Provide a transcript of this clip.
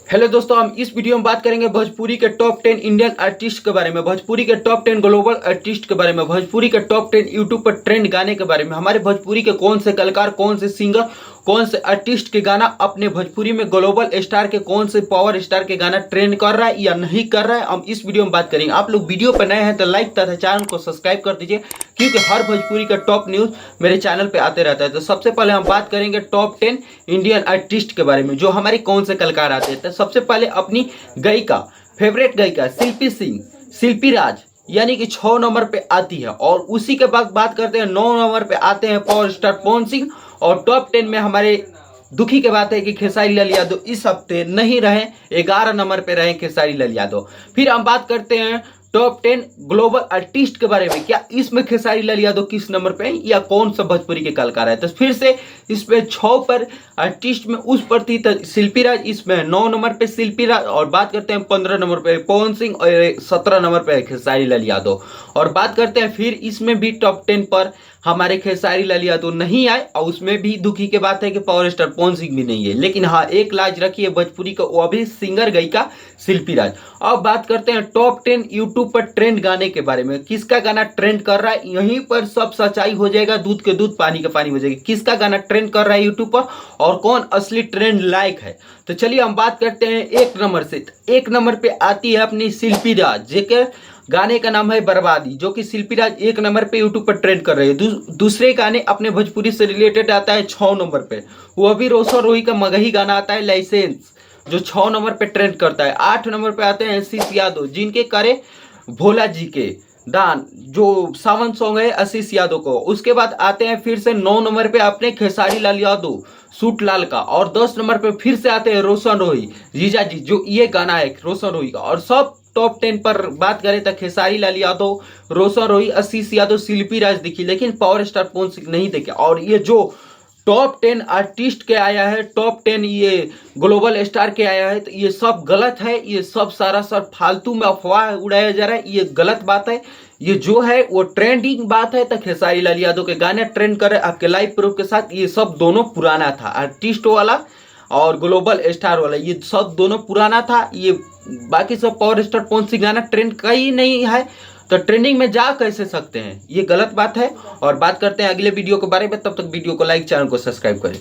Hello दोस्तों, हम इस वीडियो में बात करेंगे भोजपुरी के टॉप 10 इंडियन आर्टिस्ट के बारे में, भोजपुरी के टॉप 10 ग्लोबल आर्टिस्ट के बारे में, भोजपुरी के टॉप 10 यूट्यूब पर ट्रेंड गाने के बारे में। हमारे भोजपुरी के कौन से कलाकार, कौन से सिंगर, कौन से आर्टिस्ट के गाना अपने भोजपुरी में ग्लोबल स्टार के, कौन से पावर स्टार के गाना ट्रेंड कर रहा है या नहीं कर रहा है, हम इस वीडियो में बात करेंगे। आप लोग वीडियो पर नए हैं तो लाइक तथा चैनल को सब्सक्राइब कर दीजिए, क्योंकि हर भोजपुरी का टॉप न्यूज मेरे चैनल पे आते रहता है। तो सबसे पहले हम बात करेंगे टॉप 10 इंडियन आर्टिस्ट के बारे में, जो हमारे कौन से कलाकार आते हैं। तो सबसे पहले अपनी गायिका, फेवरेट गायिका शिल्पी सिंह, शिल्पी राज, यानी कि 6 नंबर पे आती है। और उसी के बाद बात करते हैं 9 नंबर पे आते हैं पावर स्टार पवन सिंह। और टॉप 10 में हमारे दुखी की बात है कि खेसारी लाल यादव इस हफ्ते नहीं रहे, 11 नंबर पे रहे खेसारी लाल यादव। फिर हम बात करते हैं टॉप 10 ग्लोबल आर्टिस्ट के बारे में, क्या इसमें खेसारी लाल यादव किस नंबर पे है या कौन सा भोजपुरी के कलाकार है। तो फिर से इसमें 6 पर आर्टिस्ट में उस पर थी तो शिल्पी राज, इसमें 9 नंबर पे शिल्पी राज। और बात करते हैं 15 नंबर पे पवन सिंह और 17 नंबर पे खेसारी लाल यादव। और बात करते हैं फिर इसमें भी टॉप 10 पर हमारे खेसारी लाल यादव नहीं आए, और उसमें भी दुखी की बात है कि पावर स्टार पवन सिंह भी नहीं है। लेकिन हाँ, एक लाज रखिए भोजपुरी का, वो भी सिंगर गायिका शिल्पी राज। अब बात करते हैं टॉप 10 यूट्यूब पर ट्रेंड गाने के बारे में, किसका गाना ट्रेंड कर रहा है, यहीं पर सब सच्चाई हो जाएगा, दूध के दूध पानी के पानी हो जाएगी। किसका गाना ट्रेंड कर रहा है यूट्यूब पर और कौन असली ट्रेंड लायक है। तो चलिए हम बात करते हैं 1 नंबर से। 1 नंबर पे आती है अपनी शिल्पी राज, जेके गाने का नाम है बर्बादी, जो कि शिल्पी राज 1 नंबर पे यूट्यूब पर ट्रेंड कर रहे हैं। दूसरे गाने अपने भोजपुरी से रिलेटेड आता है 6 नंबर पे, वो अभी रोशन रोही का मगही गाना आता है लाइसेंस, जो 6 नंबर पे ट्रेंड करता है। 8 नंबर पे आते हैं आशीष यादव, जिनके करे भोला जी के दान, जो सावन सॉन्ग है आशीष यादव को। उसके बाद आते हैं फिर से 9 नंबर पे अपने खेसारी लाल यादव सूट लाल का। और 10 नंबर पे फिर से आते हैं रोशन रोही जीजा जी, जो ये गाना है रोशन रोही का। और सब टॉप 10 पर बात करें तो खेसारी लाल यादव, रोशन रोही, आशीष यादव, शिल्पी राज दिखी, लेकिन पावर स्टार पवन सिंह नहीं देखे। और ये जो टॉप 10 आर्टिस्ट के आया है, टॉप 10 ये ग्लोबल स्टार के आया है, तो ये सब गलत है। ये सब सारा सब फालतू में अफवाह उड़ाया जा रहा है, ये गलत बात है। ये जो है वो ट्रेंडिंग बात है, तो खेसारी लाल यादव के गाने ट्रेंड कर रहे आपके लाइव प्रूफ के साथ। ये सब दोनों पुराना था, आर्टिस्ट वाला और ग्लोबल स्टार वाला, ये सब दोनों पुराना था। ये बाकी सब पावर स्टार पवन सिंह गाना ट्रेंड का ही नहीं है, तो ट्रेंडिंग में जा कैसे सकते हैं, ये गलत बात है। और बात करते हैं अगले वीडियो के बारे में, तब तक वीडियो को लाइक, चैनल को सब्सक्राइब करें।